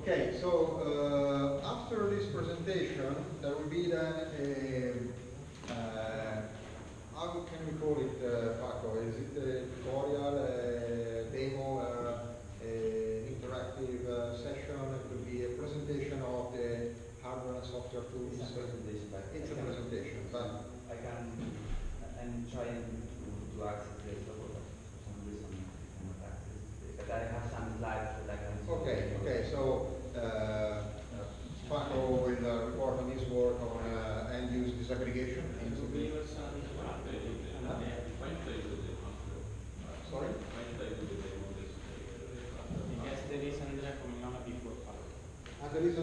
Okay, so after this presentation, there will be then how can we call it, Paco? Is it a tutorial, a demo, interactive session? It could be a presentation of the hardware and software tools. It's a presentation, but it's a presentation, but I'm trying to access the software, but for some reason I cannot access it. But I have some slides that I can. Okay, so Paco will report on his work on end-use disaggregation. Sorry? There is I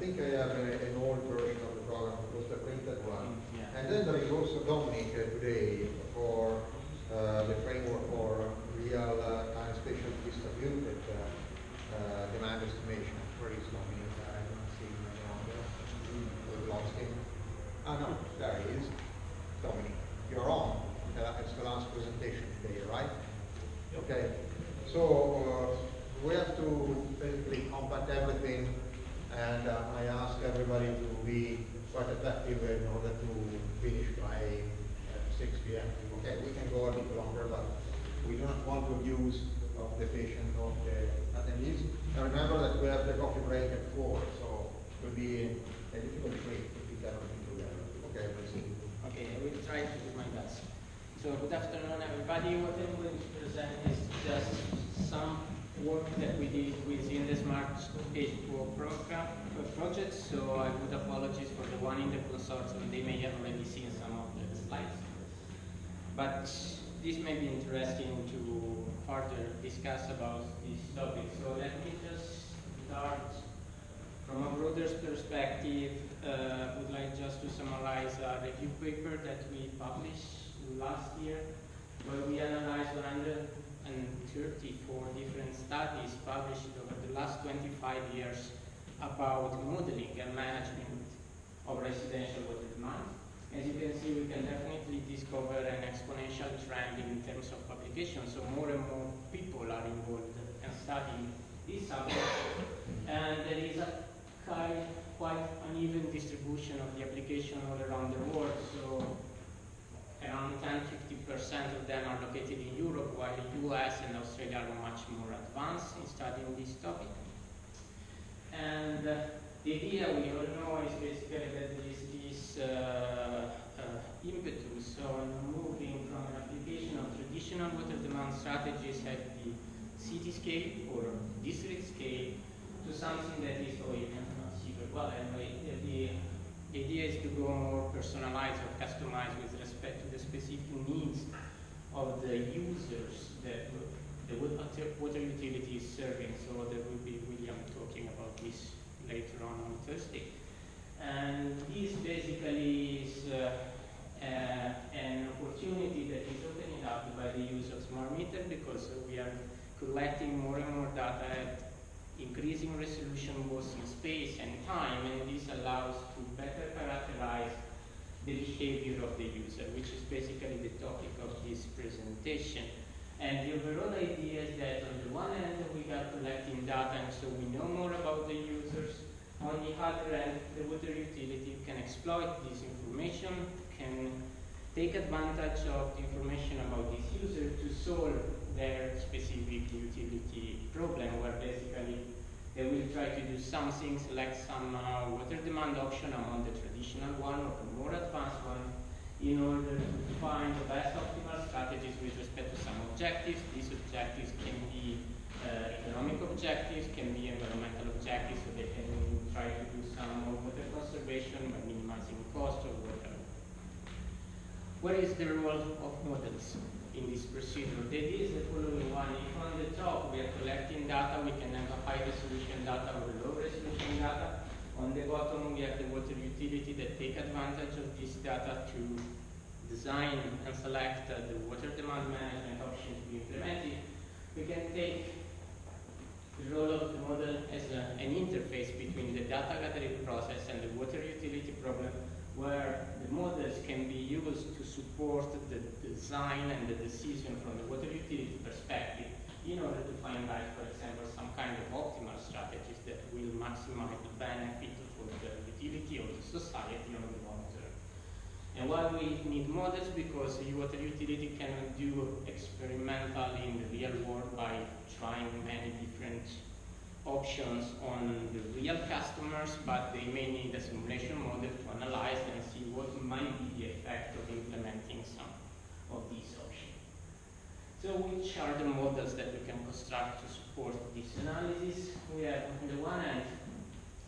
think I have an old version of the program, because the printed one. And then there is also Dominic today for the framework for real time spatial distributed demand estimation. Where is Dominic? I don't see him any longer. We've lost him. Ah, no, there he is. Dominic, you're on. It's the last presentation today, right? Okay. So we have to basically compact everything, and I ask everybody to be quite effective in order to finish by 6 p.m. Okay, we can go a bit longer, but we do not want to abuse of the patient of the attendees. And remember that we have the coffee break at 4, so it will be a difficult break to keep everything together. Okay, let's see. Okay, I will try to do my best. So good afternoon, everybody. What I'm going to present is just some work that we did within the Smart Page project. So I would apologize for the one in the consortium. They may have already seen some of the slides. But this may be interesting to further discuss about this topic. So let me just start from a broader perspective. Would like just to summarize a review paper that we published last year, where we analyzed 134 different studies published over the last 25 years about modeling and management of residential water demand. As you can see, we can definitely discover an exponential trend in terms of publication. So more and more people are involved and studying this subject, and there is a quite uneven distribution of the application all around the world. So around 10–50% of them are located in Europe, while the US and Australia are much more advanced in studying this topic. And the idea, we all know, is basically that there is this impetus on moving from an application of traditional water demand strategies at the city scale or district scale to something that is, well, anyway, the idea is to go more personalized or customized with respect to the specific needs of the users that the water utility is serving. So there will be William talking about this later on Thursday. And this basically is an opportunity that is opening up by the use of smart meter, because we are collecting more and more data at increasing resolution both in space and time, and this allows to better characterize the behavior of the user, which is basically the topic of this presentation. And the overall idea is that on the one hand we are collecting data, and so we know more about the users. On the other hand, the water utility can exploit this information, can take advantage of the information about this user to solve their specific utility problem, where basically they will try to do something, select some water demand option among the traditional one or the more advanced one, in order to find the best optimal strategies with respect to some objectives. These objectives can be economic objectives, can be environmental objectives, so they can try to do some more water conservation by minimizing cost or whatever. What is the role of models in this procedure? The idea is the following one. If on the top we are collecting data, we can have a high resolution data or low resolution data. On the bottom we have the water utility that take advantage of this data to design and select the water demand management option to be implemented. We can take the role of the model as an interface between the data gathering process and the water utility problem, where the models can be used to support the design and the decision from the water utility perspective in order to find, like, for example, some kind of optimal strategy strategies that will maximize the benefit for the utility of the society on the long term. And why we need models? Because the water utility cannot do experimentally in the real world by trying many different options on the real customers, but they may need a simulation model to analyze and see what might be the effect of implementing some of these options. So which are the models that we can construct to support this analysis? We have, on the one hand,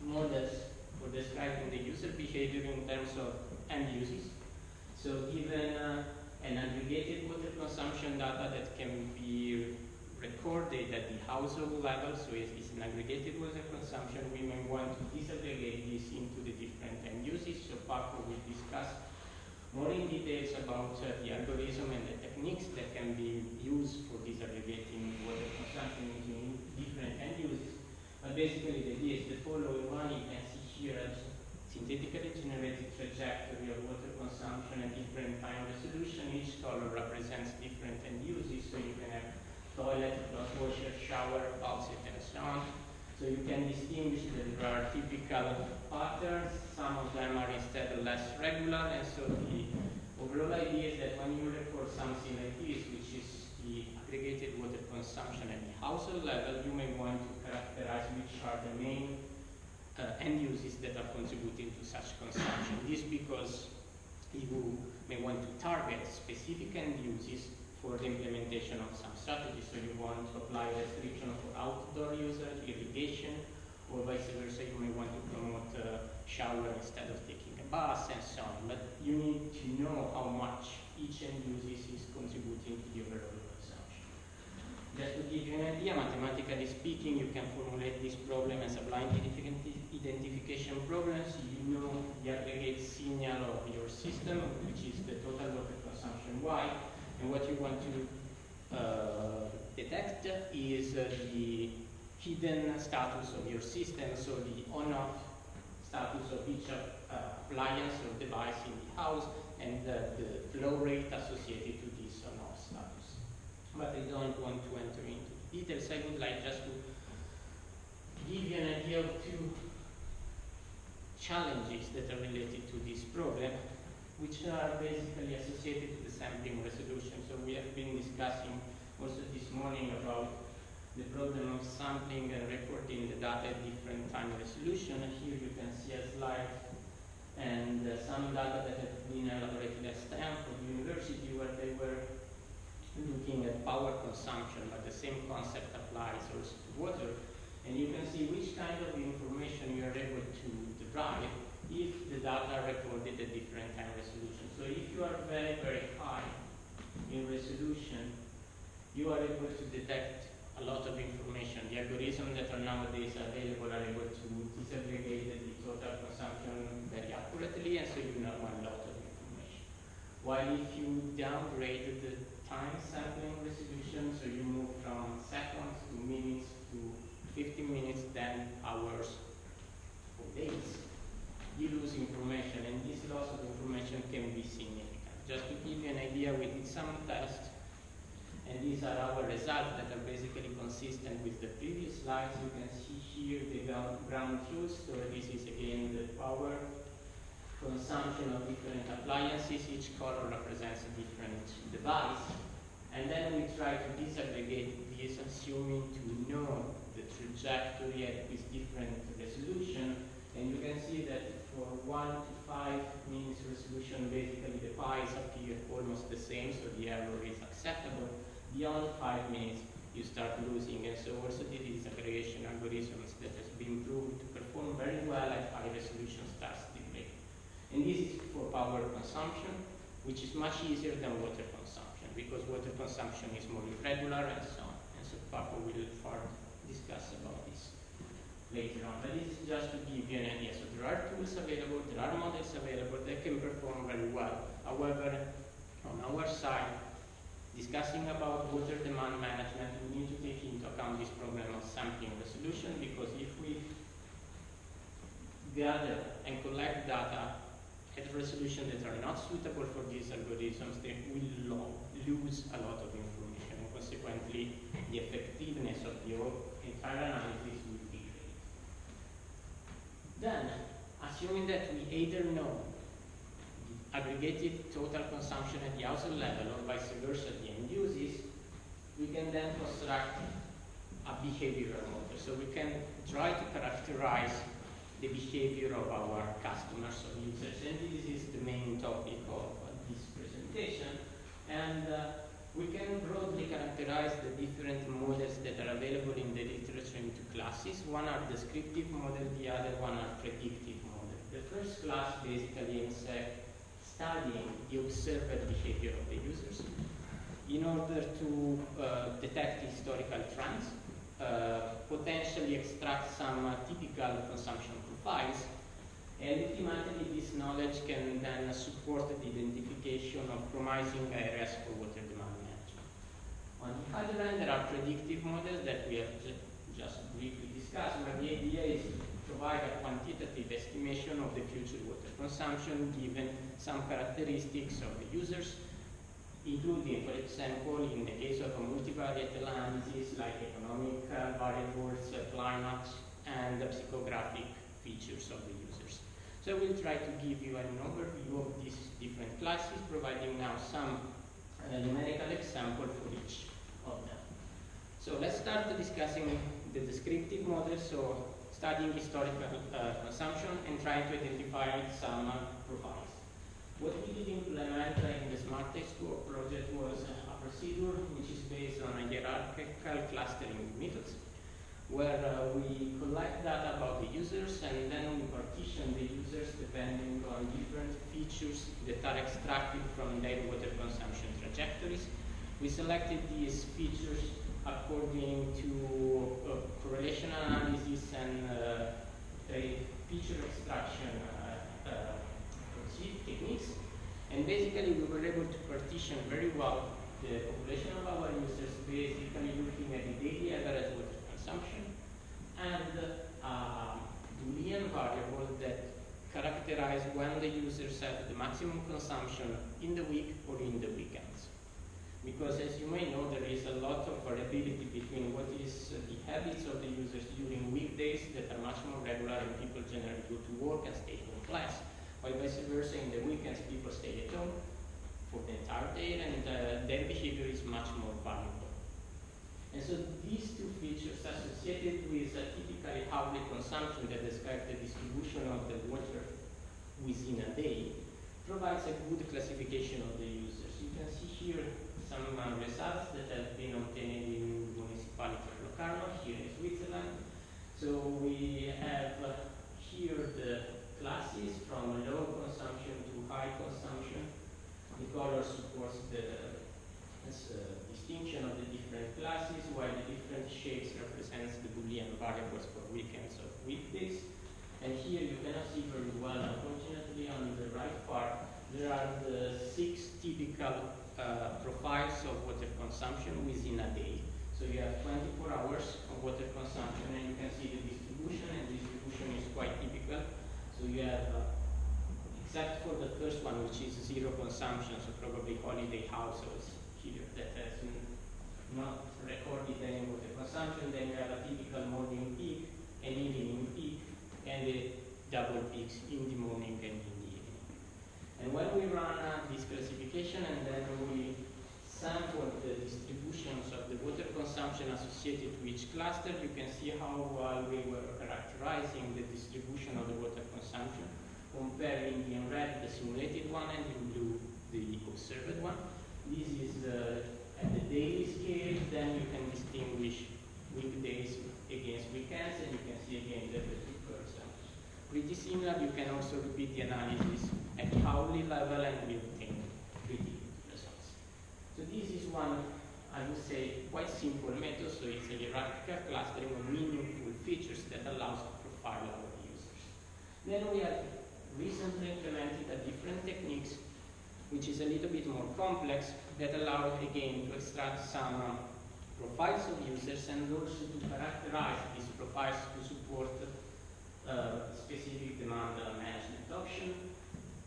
models for describing the user behavior in terms of end uses. So given an aggregated water consumption data that can be recorded at the household level, so it's an aggregated water consumption, we may want to disaggregate this into the different end uses. So Paco will discuss more in details about the algorithm and the techniques that can be used for disaggregating water consumption into different end uses. But basically the idea is the following one. You can see here a synthetically generated trajectory of water consumption at different time resolution. Each color represents different end uses, so you can have toilet, cloth washer, shower, faucet, and so on. So you can distinguish that there are typical patterns. Some of them are instead less regular, and so the overall idea is that when you record something like this, which is the aggregated water consumption at the household level, you may want to characterize which are the main end uses that are contributing to such consumption. This because you may want to target specific end uses for the implementation of some strategies. So you want to apply restriction for outdoor users, irrigation, or vice versa. You may want to promote shower instead of taking a bath and so on. But you need to know how much each end uses is contributing to the overall consumption. Just to give you an idea, mathematically speaking, you can formulate this problem as a blind identification problem. So you know the aggregate signal of your system, which is the total water consumption Y. And what you want to detect is the hidden status of your system, so the on-off status of each appliance or device in the house, and the flow rate associated to this on-off status. But I don't want to enter into details. I would like just to give you an idea of two challenges that are related to this problem, which are basically associated to the sampling resolution. So we have been discussing also this morning about the problem of sampling and recording the data at different time resolution. Here you can see a slide and some data that have been elaborated at Stanford University, where they were looking at power consumption, but the same concept applies also to water. And you can see which kind of information you are able to derive if the data are recorded at different time resolution. So if you are very, very high in resolution, you are able to detect a lot of information. The algorithms that are nowadays available are able to disaggregate the total consumption very accurately, and so you know a lot of information. While if you downgrade the time sampling resolution, so you move from seconds to minutes to 15 minutes, then hours or days, you lose information, and this loss of information can be significant. Just to give you an idea, we did some tests, and these are our results that are basically consistent with the previous slides. You can see here the ground truth. So this is again the power consumption of different appliances. Each color represents a different device. And then we try to disaggregate this, assuming to know the trajectory at with different resolution. And you can see that for 1 to 5 minutes resolution, basically the pies appear almost the same, so the error is acceptable. Beyond 5 minutes, you start losing. And so also the disaggregation algorithms that has been proved to perform very well at high resolution statistically. And this is for power consumption, which is much easier than water consumption, because water consumption is more irregular and so on. And so Paco will further discuss about this later on. But this is just to give you an idea. So there are tools available, there are models available that can perform very well. However, on our side, discussing about water demand management, we need to take into account this problem of sampling resolution, because if we gather and collect data at resolution that are not suitable for these algorithms, they will lose a lot of information, and consequently the effectiveness of the entire analysis will be great. assuming that we either know the aggregated total consumption at the household level or vice versa, the end uses, we can then construct a behavioral model. So we can try to characterize the behavior of our customers or users. And this is the main topic of this presentation. And we can broadly characterize the different models that are available in the literature into classes. One are descriptive models, the other one are predictive models. The first class basically aims at studying the observed behavior of the users in order to detect historical trends, potentially extract some typical consumption profiles, and ultimately this knowledge can then support the identification of promising areas for water demand management. On the other hand, there are predictive models that we have just briefly discussed, where the idea is to provide a quantitative estimation of the future water consumption given some characteristics of the users, including, for example, in the case of a multivariate analysis like economic variables, climate, and psychographic features of the users. So we'll try to give you an overview of these different classes, providing now some numerical example for each of them. So let's start discussing the descriptive model, so studying historical consumption and trying to identify some profiles. What we did implement in the Smart Textbook project was a procedure which is based on a hierarchical clustering methods, where we collect data about the users and then we partition the users depending on different features that are extracted from their water consumption trajectories. We selected these features according to correlation analysis and feature extraction techniques, and basically we were able to partition very well the population of our users, basically looking at the daily average water consumption and Boolean variable that characterize when the users have the maximum consumption in the week or in the weekends. Because as you may know, there is a lot of variability between what is the habits of the users during weekdays that are much more regular and people generally go to work and stay home class, while vice versa in the weekends people stay at home for the entire day and their behavior is much more variable. And so these two features associated with a typically hourly consumption that describes the distribution of the water within a day provides a good classification of the users. You can see here some results that have been obtained in the municipality of Locarno, here in Switzerland. So we have here the classes from low consumption to high consumption. The color supports the distinction of the different classes, while the different shades represents the Boolean variables for weekends or weekdays. And here you cannot see very well, unfortunately, on the right part, there are the 6 typical profiles of water consumption within a day. So you have 24 hours of water consumption, and you can see the distribution, and the distribution is quite typical. So you have, except for the first one, which is zero consumption, so probably holiday households here that has not recorded any water consumption, then you have a typical morning peak, an evening peak, and the double peaks in the morning and in the evening. And when we run this classification and then we sample the distributions of the water consumption associated to each cluster, you can see how well we were characterizing the distribution of the water consumption, comparing in red the simulated one and in blue the observed one. This is at the daily scale, then you can distinguish weekdays against weekends, and you can see again that the two curves are pretty similar. You can also repeat the analysis at hourly level and we obtain pretty good results. So this is one, I would say, quite simple method. So it's a hierarchical clustering of meaningful features that allows to profile our users. Then we have recently implemented a different techniques, which is a little bit more complex, that allows again to extract some profiles of users and also to characterize these profiles to support specific demand management option.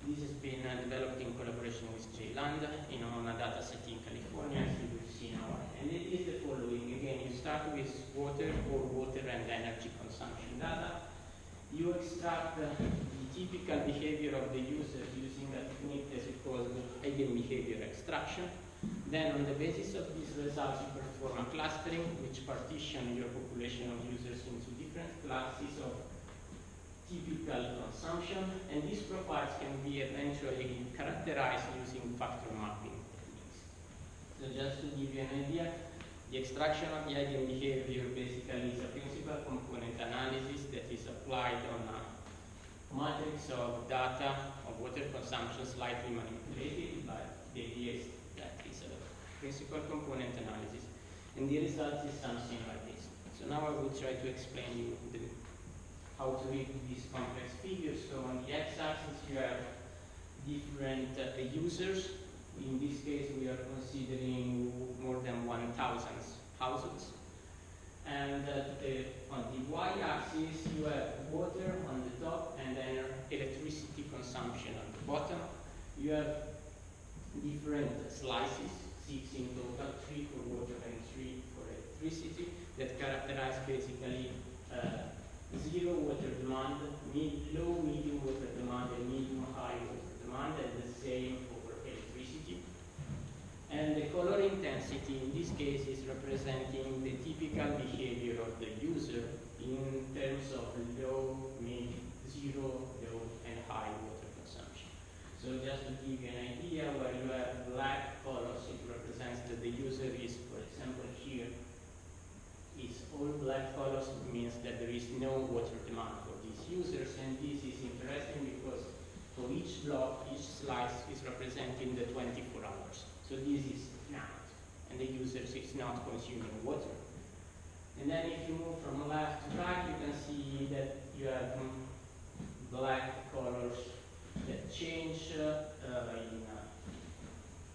This has been developed in collaboration with Jay Land on a data set in California, as you will see now. And it is the following. Again, you start with water or water and energy consumption data, you extract the typical behavior of the user using a technique as it calls eigenbehavior extraction. Then on the basis of these results, you perform a clustering which partition your population of users into different classes of typical consumption, and these profiles can be eventually characterized using factor mapping techniques. So just to give you an idea, the extraction of the eigenbehavior basically is a principal component analysis that is applied on a matrix of data of water consumption slightly manipulated, but the idea is that it's a principal component analysis, and the result is something like this. So now I will try to explain you how to read these complex figures. So on the x-axis you have different users. In this case we are considering more than 1,000 households. And on the y-axis you have water on the top and then electricity consumption on the bottom. You have different slices, 6 in total, 3 for water and 3 for electricity, that characterize basically zero water demand, low, medium water demand, and medium high water demand, and the same for electricity. And the color intensity in this case is representing the typical behavior of the user in terms of low, mid, zero, low, and high water consumption. So just to give you an idea, where you have black colors, it represents that the user is, for example, here, is all black colors, means that there is no water demand for these users, and this is interesting because for each block, each slice is representing the 24 hours. So this is night, and the user is not consuming water. And then if you move from left to right, you can see that you have black colors that change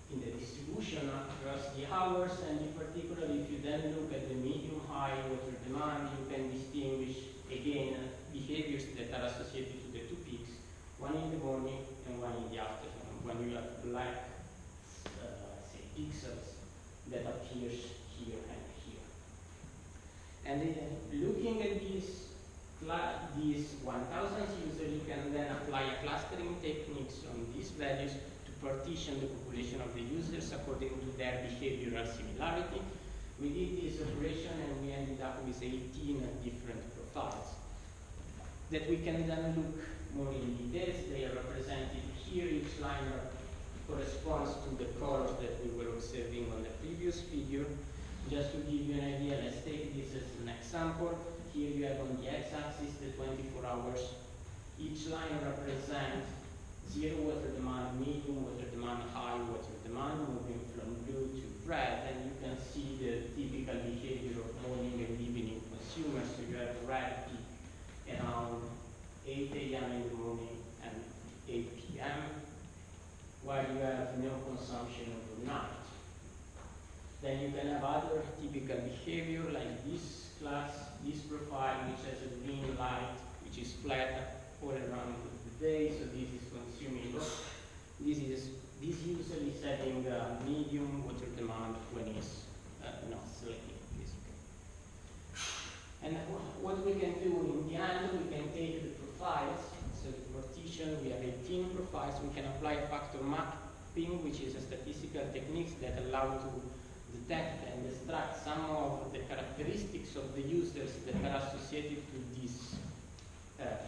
in the distribution across the hours, and in particular, if you then look at the medium-high water demand, you can distinguish again behaviors that are associated to the two peaks, one in the morning and one in the afternoon, when you have black say pixels that appears here and here. And looking at these 1,000 users, you can then apply clustering techniques on these values to partition the population of the users according to their behavioral similarity. We did this operation and we ended up with 18 different profiles that we can then look more in details. They are represented here. Each line corresponds to the colors that we were observing on the previous figure. Just to give you an idea, let's take this as an example. Here you have on the x-axis the 24 hours. Each line represents zero water demand, medium water demand, high water demand, moving from blue to red, and you can see the typical behavior of morning and evening consumers. So you have red peak around 8 a.m. in the morning and 8 p.m., while you have no consumption overnight. Then you can have other typical behavior like this class, this profile, which has a green light, which is flat all around the day, so this is consuming. This user is having a medium water demand when he's not sleeping, basically. And what we can do in the end, we can take the profiles, so the partition, we have 18 profiles, we can apply factor mapping, which is a statistical technique that allow to detect and extract some of the characteristics of the users that are associated to these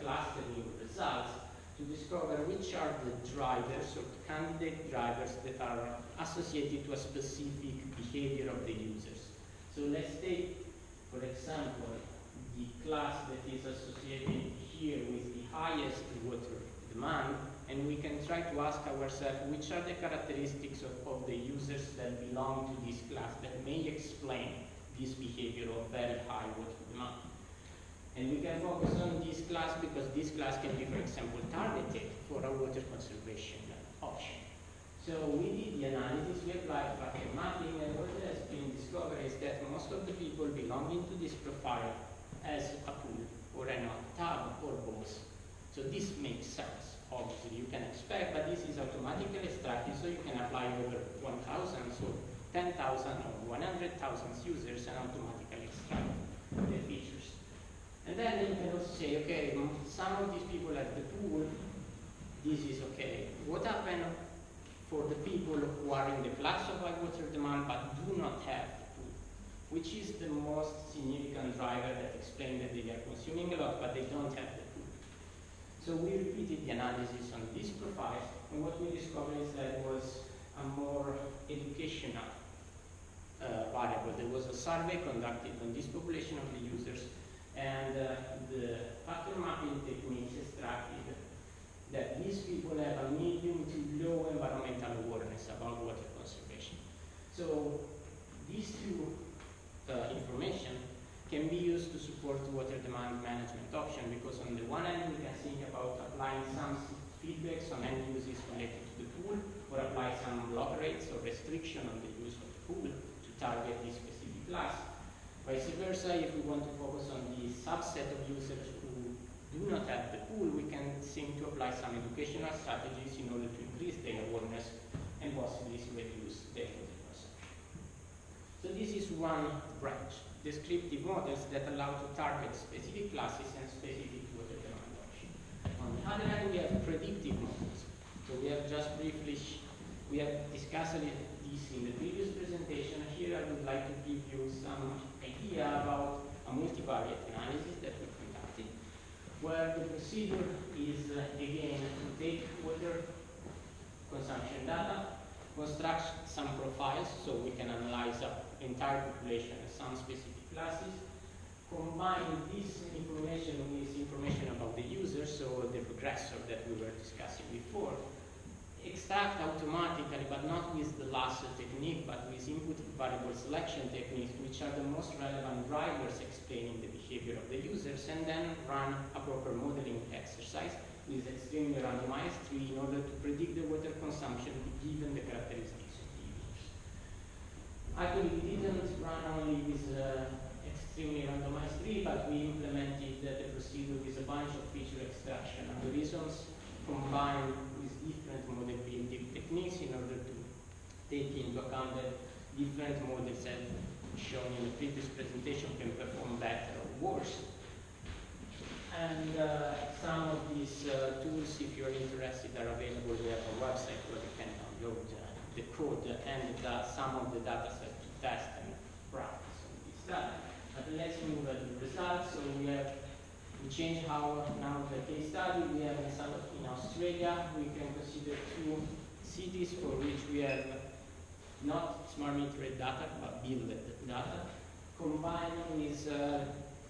clustering results, to discover which are the drivers or candidate drivers that are associated to a specific behavior of the users. So let's take, for example, the class that is associated here with the highest water demand, and we can try to ask ourselves which are the characteristics of the users that belong to this class that may explain this behavior of very high water demand. And we can focus on this class because this class can be, for example, targeted for a water conservation option. So we did the analysis, we applied factor mapping, and what has been discovered is that most of the people belonging to this profile has a pool or a tub or both. So this makes sense. Obviously, you can expect, but this is automatically extracted, so you can apply over 1,000, so 10,000 or 100,000 users and automatically extract the features. And then you can also say, okay, some of these people at the pool, this is okay. What happened for the people who are in the class of high water demand but do not have the pool? Which is the most significant driver that explains that they are consuming a lot but they don't have the pool? So we repeated the analysis on this profile, and what we discovered is that it was a more educational variable. There was a survey conducted on this population of the users, and the factor mapping techniques extracted that these people have a medium to low environmental awareness about water conservation. So these two information can be used to support water demand management option, because on the one hand we can think about applying some feedbacks on end uses related to the pool, or apply some block rates or restriction on the use of the pool to target this specific class. Vice versa, if we want to focus on the subset of users who do not have the pool, we can think to apply some educational strategies in order to increase their awareness and possibly reduce their water consumption. So this is one branch, descriptive models that allow to target specific classes and specific water demand options. On the other hand, we have predictive models. So we have just briefly, we have discussed this in the previous presentation. Here I would like to give you some idea about a multivariate analysis that we conducted, where the procedure is, again, to take water consumption data, construct some profiles so we can analyze the entire population and some specific classes, combine this information with information about the user, so the regressor that we were discussing before, extract automatically, but not with the lasso technique, but with input variable selection techniques, which are the most relevant drivers explaining the behavior of the users, and then run a proper modeling exercise with extremely randomized tree in order to predict the water consumption given the characteristics of the users. Actually, we didn't run only with extremely randomized tree, but we implemented the procedure with a bunch of feature extraction algorithms combined with different model building techniques in order to take into account that different models, as shown in the previous presentation, can perform better or worse. And some of these tools, if you're interested, are available. We have a website where you can download the code and some of the data set to test and practice on this data. But let's move at the results. So we change how now the case study. We have in Australia, we can consider two cities for which we have not smart meter data, but build data, combined with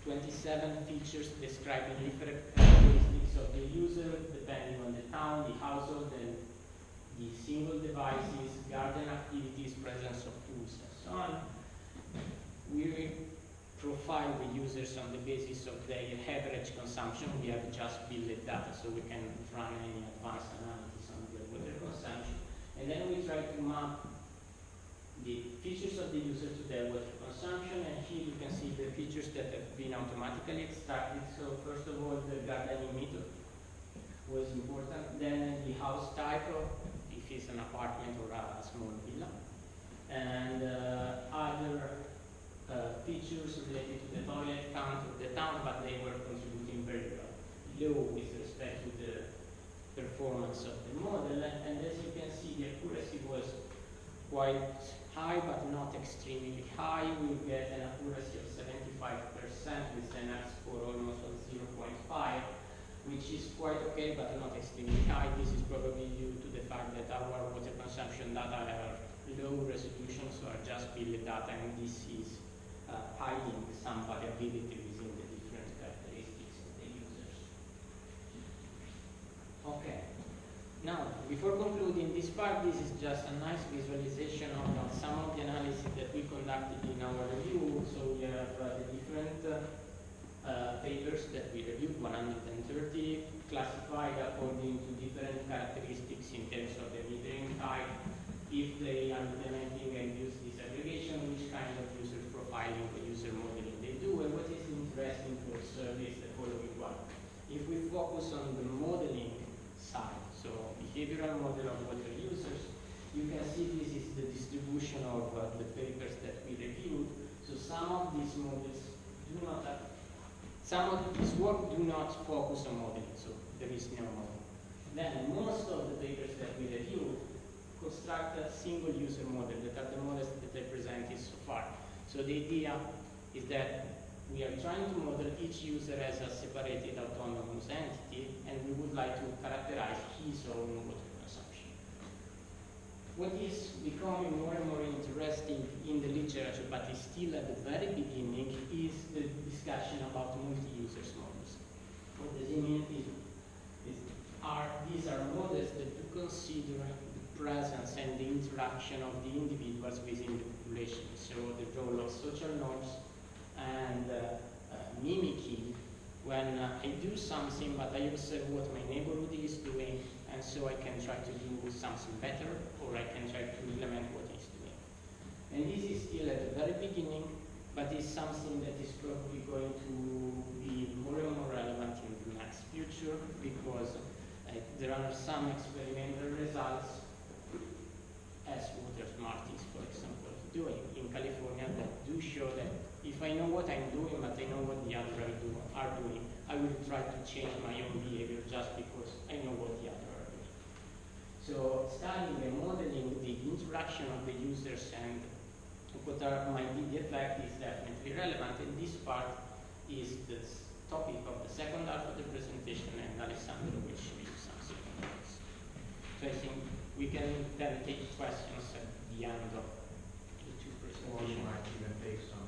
27 features describing different characteristics of the user depending on the town, the household, and the single devices, garden activities, presence of pools, and so on. We profile the users on the basis of their average consumption. We have just built data, so we can run any advanced analysis on their water consumption. And then we try to map the features of the user to their water consumption, and here you can see the features that have been automatically extracted. So first of all, the gardening method was important, then the house type, if it's an apartment or a small villa, and other features related to the toilet count of the town, but they were contributing very low with respect to the performance of the model. And as you can see, the accuracy was quite high, but not extremely high. We get an accuracy of 75% with an F score almost of 0.5, which is quite okay, but not extremely high. This is probably due to the fact that our water consumption data are low resolution, so are just build data, and this is hiding some variability within the different characteristics of the users. Okay. Now, before concluding this part, this is just a nice visualization of some of the analysis that we conducted in our review. So we have the different papers that we reviewed, 130, classified according to different characteristics in terms of the metering type, if they are implementing and use disaggregation, which kind of user profiling or user modeling they do, and what is interesting to observe is the following one. If we focus on the modeling side, so behavioral model of water users, you can see this is the distribution of the papers that we reviewed. So some of these models do not have some of this work do not focus on modeling, so there is no modeling. Then most of the papers that we review construct a single user model that are the models that I presented so far. So the idea is that we are trying to model each user as a separated autonomous entity, and we would like to characterize his own water consumption. What is becoming more and more interesting in the literature, but is still at the very beginning, is the discussion about multi-user models. What does it mean? These are models that do consider the presence and the interaction of the individuals within the population. So the role of social norms and mimicking when I do something, but I observe what my neighborhood is doing, and so I can try to do something better, or I can try to implement what he's doing. And this is still at the very beginning, but it's something that is probably going to be more and more relevant in the next future, because there are some experimental results, as Water Smart is, for example, doing in California, that do show that if I know what I'm doing, but I know what the others are doing, I will try to change my own behavior just because I know what the others are doing. So studying and modeling the interaction of the users and what might be the effect is definitely relevant, and this part is the topic of the second half of the presentation, and Alessandro will show you something on this. So I think we can then take questions at the end of the two presentations. Or you might even take some